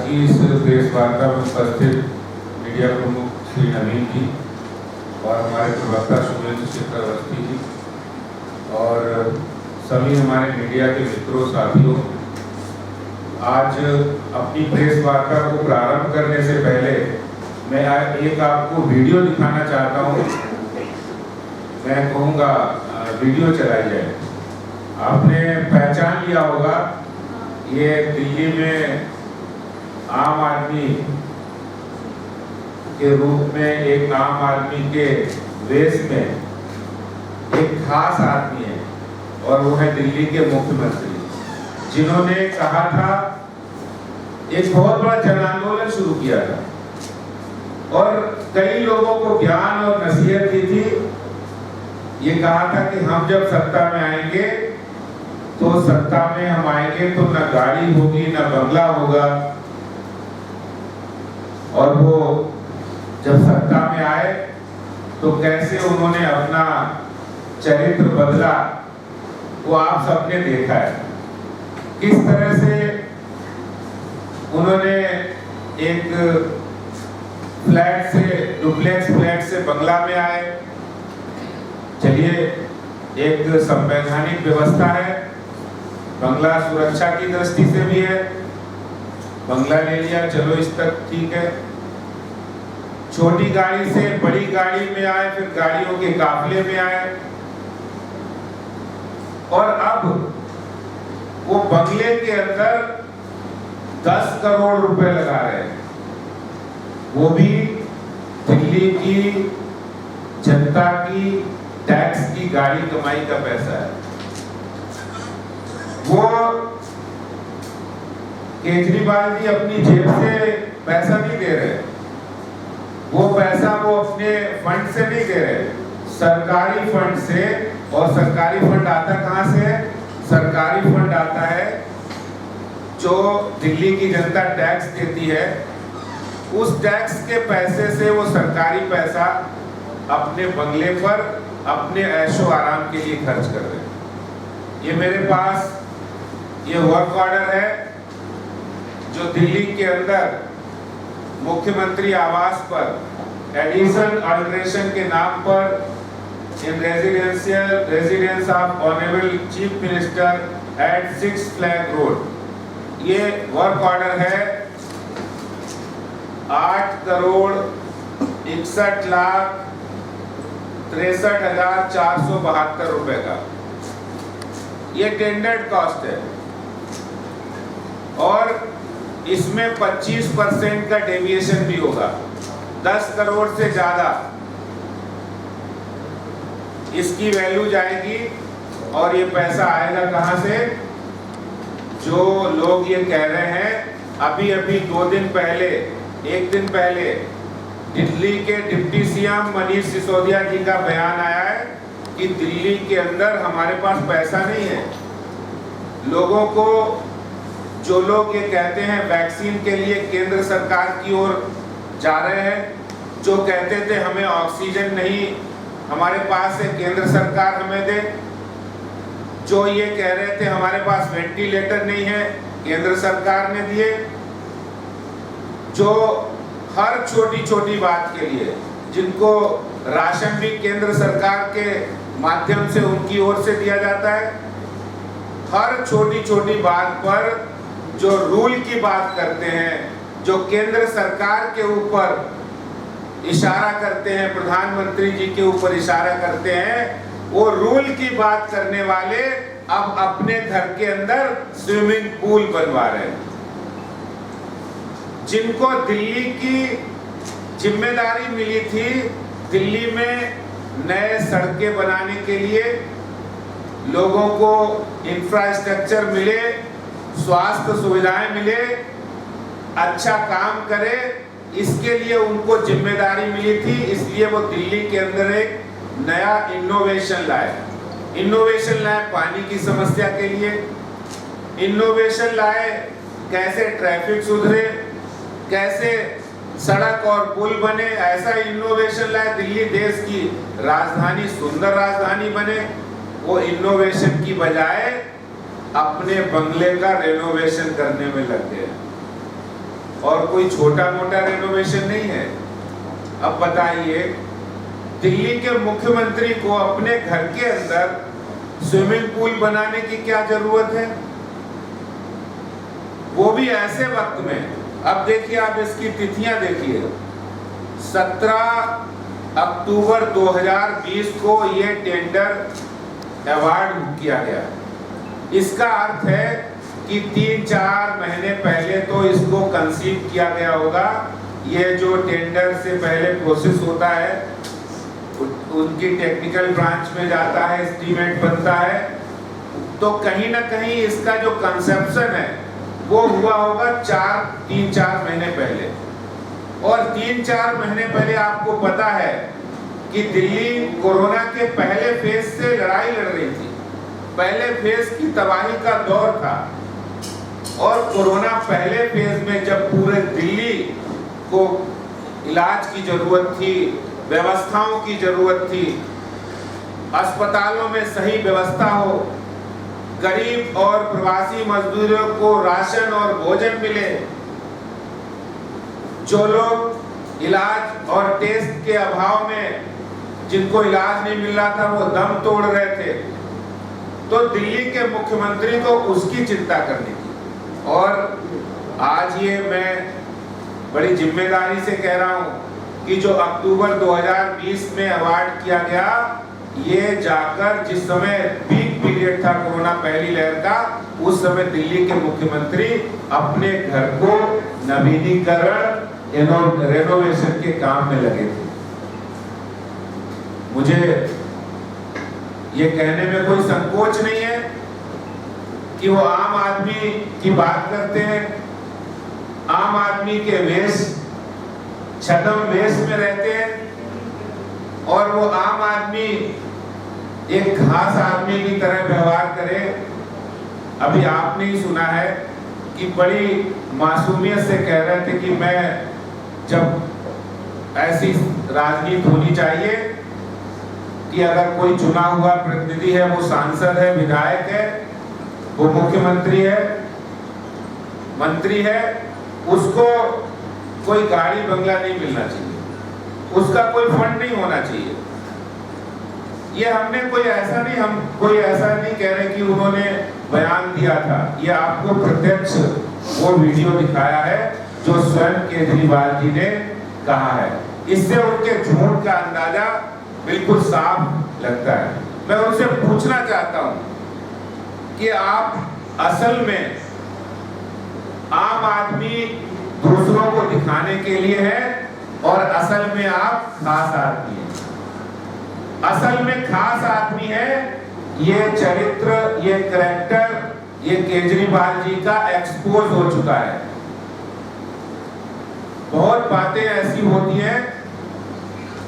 की इस प्रेस वार्ता में उपस्थित मीडिया प्रमुख श्री नवीन जी और हमारे प्रवक्ता शुभेंदु शेखर अवस्थी जी और सभी हमारे मीडिया के मित्रों साथियों, आज अपनी प्रेस वार्ता को प्रारंभ करने से पहले मैं एक आपको वीडियो दिखाना चाहता हूँ। मैं कहूँगा वीडियो चलाई जाए। आपने पहचान लिया होगा, ये दिल्ली में आम आदमी के रूप में एक आम आदमी के वेश में एक खास आदमी है और वो है दिल्ली के मुख्यमंत्री, जिन्होंने कहा था, एक बहुत बड़ा जन आंदोलन शुरू किया था और कई लोगों को ज्ञान और नसीहत दी थी। ये कहा था कि हम जब सत्ता में आएंगे तो सत्ता में हम आएंगे तो न गाड़ी होगी न बंगला होगा, और वो जब सत्ता में आए तो कैसे उन्होंने अपना चरित्र बदला वो आप सबने देखा है। किस तरह से उन्होंने एक फ्लैट से डुप्लेक्स फ्लैट से बंगला में आए। चलिए, एक संवैधानिक व्यवस्था है, बंगला सुरक्षा की दृष्टि से भी है, बंगला ले लिया, चलो इस तक ठीक है। छोटी गाड़ी से बड़ी गाड़ी में आए, फिर गाड़ियों के काफिले में आए और अब वो बंगले के अंदर 10 करोड़ रुपए लगा रहे हैं। वो भी दिल्ली की जनता की टैक्स की गाड़ी कमाई का पैसा है। वो केजरीवाल जी अपनी जेब से पैसा नहीं दे रहे, वो पैसा वो अपने फंड से नहीं दे रहे, सरकारी फंड से। और सरकारी फंड आता कहां से? सरकारी फंड आता है जो दिल्ली की जनता टैक्स देती है, उस टैक्स के पैसे से वो सरकारी पैसा अपने बंगले पर अपने ऐशो आराम के लिए खर्च कर रहे हैं। ये मेरे पास ये वर्क ऑर्डर है जो दिल्ली के अंदर मुख्यमंत्री आवास पर एडिशन अल्ट्रेशन के नाम पर इन residence of honourable chief minister eight 6 flag road, ये वर्क ऑर्डर है 8,61,63,472 रुपए का। ये टेंडर्ड कॉस्ट है और इसमें 25% का डेविएशन भी होगा। 10 करोड़ से ज्यादा इसकी वैल्यू जाएगी और ये पैसा आएगा कहां से? जो लोग ये कह रहे हैं, अभी 2 दिन पहले, 1 दिन पहले दिल्ली के डिप्टी सीएम मनीष सिसोदिया जी का बयान आया है कि दिल्ली के अंदर हमारे पास पैसा नहीं है। लोगों को, जो लोग ये कहते हैं वैक्सीन के लिए केंद्र सरकार की ओर जा रहे हैं, जो कहते थे हमें ऑक्सीजन नहीं हमारे पास है, केंद्र सरकार हमें दे, जो ये कह रहे थे हमारे पास वेंटिलेटर नहीं है, केंद्र सरकार ने दिए, जो हर छोटी छोटी बात के लिए, जिनको राशन भी केंद्र सरकार के माध्यम से उनकी ओर से दिया जाता है, हर छोटी छोटी बात पर जो रूल की बात करते हैं, जो केंद्र सरकार के ऊपर इशारा करते हैं, प्रधानमंत्री जी के ऊपर इशारा करते हैं, वो रूल की बात करने वाले अब अपने घर के अंदर स्विमिंग पूल बनवा रहे हैं। जिनको दिल्ली की जिम्मेदारी मिली थी, दिल्ली में नए सड़कें बनाने के लिए, लोगों को इंफ्रास्ट्रक्चर मिले, स्वास्थ्य सुविधाएं मिले, अच्छा काम करे, इसके लिए उनको जिम्मेदारी मिली थी। इसलिए वो दिल्ली के अंदर एक नया इनोवेशन लाए। इनोवेशन लाए पानी की समस्या के लिए, इनोवेशन लाए कैसे ट्रैफिक सुधरे, कैसे सड़क और पुल बने, ऐसा इनोवेशन लाए दिल्ली देश की राजधानी, सुंदर राजधानी बने। वो इनोवेशन की बजाय अपने बंगले का रेनोवेशन करने में लग गए। और कोई छोटा मोटा रेनोवेशन नहीं है। अब बताइए, दिल्ली के मुख्यमंत्री को अपने घर के अंदर स्विमिंग पूल बनाने की क्या जरूरत है, वो भी ऐसे वक्त में। अब देखिए, आप इसकी तिथियां देखिए, 17 अक्टूबर 2020 को ये टेंडर अवार्ड किया गया। इसका अर्थ है कि 3-4 महीने पहले तो इसको कंसीव किया गया होगा। ये जो टेंडर से पहले प्रोसेस होता है, उनकी टेक्निकल ब्रांच में जाता है, एस्टीमेट बनता है, तो कहीं ना कहीं इसका जो कंसेप्शन है वो हुआ होगा 3-4 महीने पहले। और 3-4 महीने पहले आपको पता है कि दिल्ली कोरोना के पहले फेज से लड़ाई लड़ रही थी। पहले फेज की तबाही का दौर था, और कोरोना पहले फेज में जब पूरे दिल्ली को इलाज की जरूरत थी, व्यवस्थाओं की जरूरत थी, अस्पतालों में सही व्यवस्था हो, गरीब और प्रवासी मजदूरों को राशन और भोजन मिले, जो लोग इलाज और टेस्ट के अभाव में जिनको इलाज नहीं मिल रहा था वो दम तोड़ रहे थे, तो दिल्ली के मुख्यमंत्री को उसकी चिंता करनी थी। और आज ये मैं बड़ी जिम्मेदारी से कह रहा हूं कि जो अक्टूबर 2020 में अवार्ड किया गया, ये जाकर जिस समय पीक पीरियड था कोरोना पहली लहर का, उस समय दिल्ली के मुख्यमंत्री अपने घर को नवीनीकरण रेनोवेशन के काम में लगे थे। मुझे ये कहने में कोई संकोच नहीं है कि वो आम आदमी की बात करते हैं, आम आदमी के वेश छद्म वेश में रहते हैं, और वो आम आदमी एक खास आदमी की तरह व्यवहार करे। अभी आपने ही सुना है कि बड़ी मासूमियत से कह रहे थे कि मैं, जब ऐसी राजनीति होनी चाहिए कि अगर कोई चुना हुआ प्रतिनिधि है, वो सांसद है, विधायक है, वो मुख्यमंत्री है, मंत्री है, उसको कोई गाड़ी बंगला नहीं मिलना चाहिए, उसका कोई फंड नहीं होना चाहिए। ये हमने कोई ऐसा नहीं कह रहे कि उन्होंने बयान दिया था, ये आपको प्रत्यक्ष वो वीडियो दिखाया है जो स्वयं केजरीवाल जी ने कहा है। इससे उनके झूठ का अंदाजा बिल्कुल साफ लगता है। मैं उनसे पूछना चाहता हूं कि आप असल में आम आदमी दूसरों को दिखाने के लिए है, और असल में आप खास आदमी हैं। असल में खास आदमी है, ये चरित्र, ये कैरेक्टर, ये केजरीवाल जी का एक्सपोज हो चुका है। बहुत बातें ऐसी होती हैं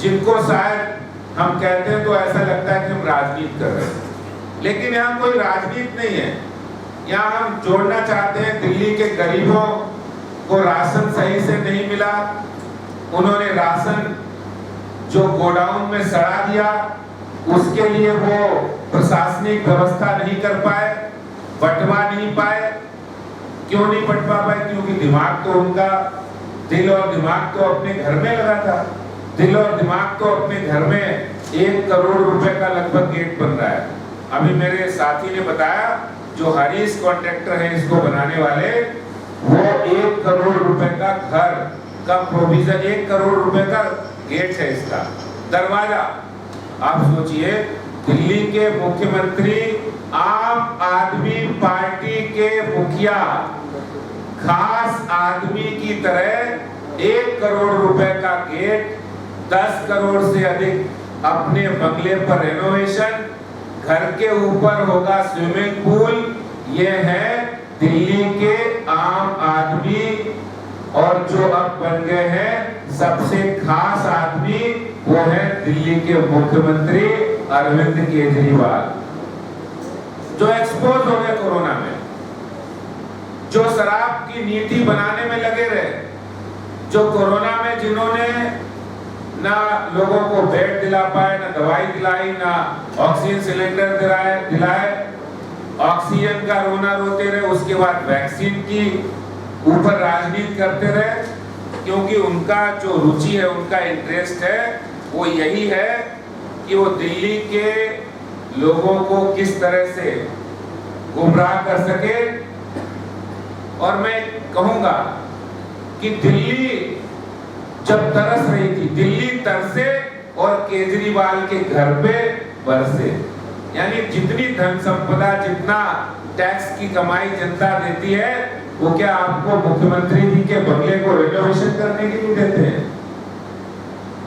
जिनको शायद हम कहते हैं तो ऐसा लगता है कि हम राजनीति कर रहे हैं, लेकिन यहाँ कोई राजनीति नहीं है। यहाँ हम जोड़ना चाहते हैं, दिल्ली के गरीबों को राशन सही से नहीं मिला, उन्होंने राशन जो गोडाउन में सड़ा दिया, उसके लिए वो प्रशासनिक व्यवस्था नहीं कर पाए, बंटवा नहीं पाए। क्यों नहीं बंटवा पाए? क्योंकि दिमाग तो उनका, दिल और दिमाग तो अपने घर में लगा था। दिल और दिमाग तो अपने घर में 1 करोड़ रुपए का लगभग गेट बन रहा है। अभी मेरे साथी ने बताया, जो हरीश कॉन्ट्रैक्टर है इसको बनाने वाले, वो 1 करोड़ रुपए का घर का प्रोविजन, 1 करोड़ रुपए का गेट है इसका दरवाजा। आप सोचिए, दिल्ली के मुख्यमंत्री आम आदमी पार्टी के मुखिया, खास आदमी की तरह 1 करोड़ रुपए का गेट, 10 करोड़ से अधिक अपने बंगले पर रेनोवेशन, घर के ऊपर होगा स्विमिंग पूल। ये है दिल्ली के आम आदमी, और जो अब बन गए हैं सबसे खास आदमी, वो है दिल्ली के मुख्यमंत्री अरविंद केजरीवाल, जो एक्सपोज हो गए कोरोना में, जो शराब की नीति बनाने में लगे रहे, जो कोरोना में जिन्होंने ना लोगों को बेड दिला पाए, ना दवाई दिलाई, ना ऑक्सीजन सिलेंडर दिलाए, ऑक्सीजन का रोना रोते रहे, उसके बाद वैक्सीन की ऊपर राजनीति करते रहे, क्योंकि उनका जो रुचि है, उनका इंटरेस्ट है, वो यही है कि वो दिल्ली के लोगों को किस तरह से गुमराह कर सके। और मैं कहूंगा कि दिल्ली जब तरस रही थी, दिल्ली तरसे और केजरीवाल के घर पे बरसे। यानी जितनी धन संपदा, जितना टैक्स की कमाई जनता देती है, वो क्या आपको मुख्यमंत्री जी के बंगले को रेनोवेशन करने के लिए देते हैं?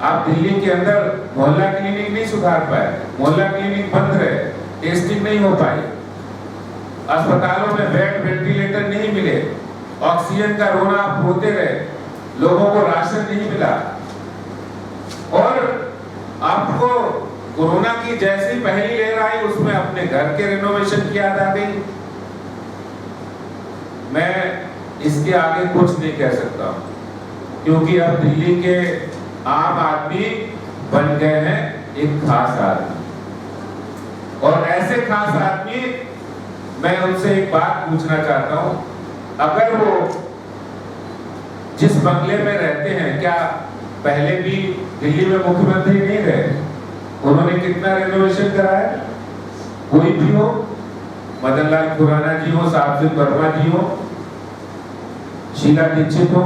आप दिल्ली के अंदर मोहल्ला क्लिनिक नहीं सुधार पाए, मोहल्ला क्लिनिक बंद रहे, टेस्टिंग नहीं हो पाई, अस्पतालों में बेड, वेंटिलेटर नहीं मिले, ऑक्सीजन का रोना आप होते रहे, लोगों को राशन नहीं मिला, और आपको कोरोना की जैसी पहली लहर आई, उसमें अपने घर के रेनोवेशन की याद आ गई। मैं इसके आगे कुछ नहीं कह सकता, क्योंकि अब दिल्ली के आम आदमी बन गए हैं एक खास आदमी, और ऐसे खास आदमी, मैं उनसे एक बात पूछना चाहता हूं, अगर वो जिस बंगले में रहते हैं, क्या पहले भी दिल्ली में मुख्यमंत्री नहीं रहे? उन्होंने कितना रेनोवेशन कराया? कोई भी हो, मदन लाल खुराना जी हो, साबसिंह वर्मा जी हो, शीला दीक्षित हो,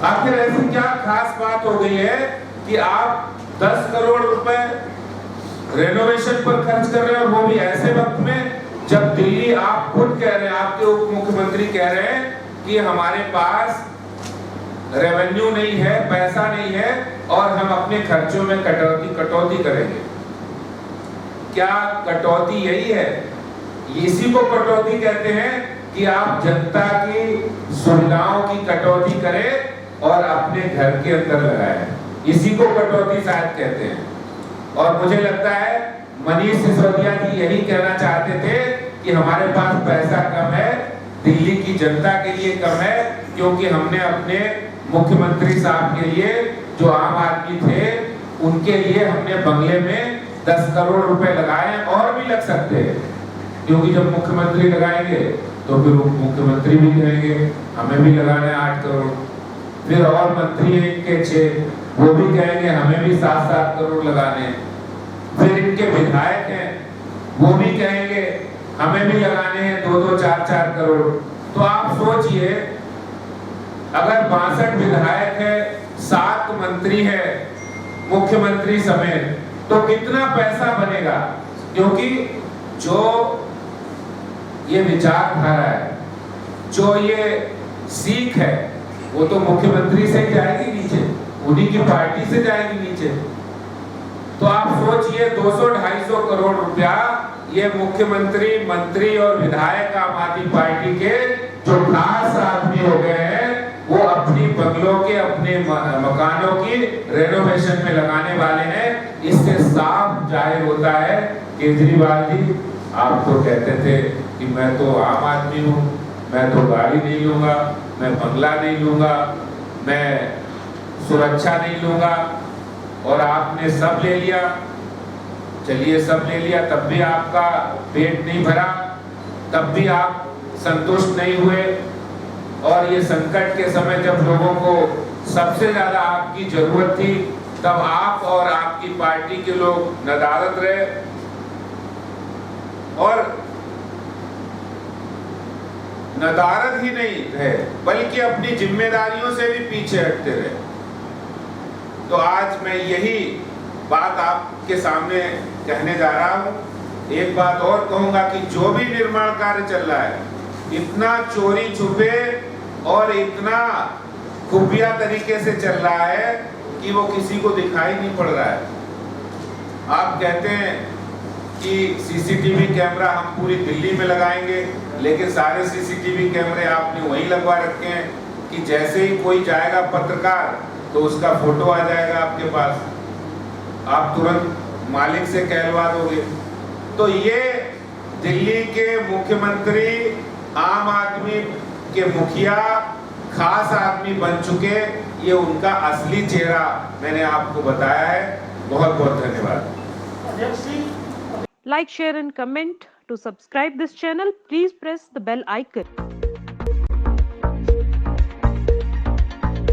आखिर ऐसी क्या खास बात हो गई है कि आप 10 करोड़ रुपए रेनोवेशन पर खर्च कर रहे हैं, और वो भी ऐसे वक्त में जब दिल्ली, आप खुद कह रहे हैं, आपके उप मुख्यमंत्री कह रहे हैं कि हमारे पास रेवेन्यू नहीं है, पैसा नहीं है, और हम अपने खर्चों में कटौती करेंगे। क्या कटौती यही है? इसी को कटौती कहते हैं कि आप जनता की सुविधाओं की कटौती करें और अपने घर के अंदर लगाएं। इसी को कटौती शायद कहते हैं। और मुझे लगता है मनीष सिसोदिया जी यही कहना चाहते थे कि हमारे पास पैसा कम है, दिल्ली की जनता के लिए कम है, क्योंकि हमने अपने मुख्यमंत्री साहब के लिए, जो आम आदमी थे, उनके लिए हमने बंगले में 10 करोड़ रुपए लगाए, और भी लग सकते हैं, क्योंकि जब मुख्यमंत्री लगाएंगे तो फिर मुख्यमंत्री भी कहेंगे हमें भी लगाना है 8 करोड़, फिर और मंत्री के 6, वो भी कहेंगे हमें भी 7-7 करोड़ लगाने हैं, फिर इनके विधायक हैं, वो भी कहेंगे हमें भी लगाने हैं 2-2, 4-4 करोड़। तो आप सोचिए, अगर 62 विधायक है, 7 मंत्री है, मुख्यमंत्री समेत, तो कितना पैसा बनेगा? क्योंकि जो ये विचारधारा है, जो ये सीख है, वो तो मुख्यमंत्री से जाएगी नीचे, उन्हीं की पार्टी से जाएगी नीचे। तो आप सोचिए 200-250 करोड़ रुपया ये मुख्यमंत्री, मंत्री और विधायक आम आदमी पार्टी के जो खास आदमी हो गए हैं, वो अपनी बंगलों के, अपने मकानों की रेनोवेशन में लगाने वाले हैं। इससे साफ जाहिर होता है, केजरीवाल जी आप तो कहते थे कि मैं तो आम आदमी हूँ, मैं तो गाड़ी नहीं लूंगा, मैं बंगला नहीं लूंगा, मैं सुरक्षा नहीं लूंगा, और आपने सब ले लिया। चलिए सब ले लिया, तब भी आपका पेट नहीं भरा, तब भी आप संतुष्ट नहीं हुए, और ये संकट के समय जब लोगों को सबसे ज्यादा आपकी जरूरत थी, तब आप और आपकी पार्टी के लोग नदारद रहे, और नदारद ही नहीं रहे, बल्कि अपनी जिम्मेदारियों से भी पीछे हटते रहे। तो आज मैं यही बात आपके सामने कहने जा रहा हूँ। एक बात और कहूंगा कि जो भी निर्माण कार्य चल रहा है, इतना चोरी छुपे और इतना खुफिया तरीके से चल रहा है कि वो किसी को दिखाई नहीं पड़ रहा है। आप कहते हैं कि सीसीटीवी कैमरा हम पूरी दिल्ली में लगाएंगे, लेकिन सारे सीसीटीवी कैमरे आपने वहीं लगवा रखे हैं कि जैसे ही कोई जाएगा पत्रकार, तो उसका फोटो आ जाएगा आपके पास, आप तुरंत मालिक से कहलवा दोगे। तो ये दिल्ली के मुख्यमंत्री, आम आदमी के मुखिया, खास आदमी बन चुके, ये उनका असली चेहरा मैंने आपको बताया है। बहुत बहुत धन्यवाद। Like, share and comment. To subscribe this channel, please press the bell icon.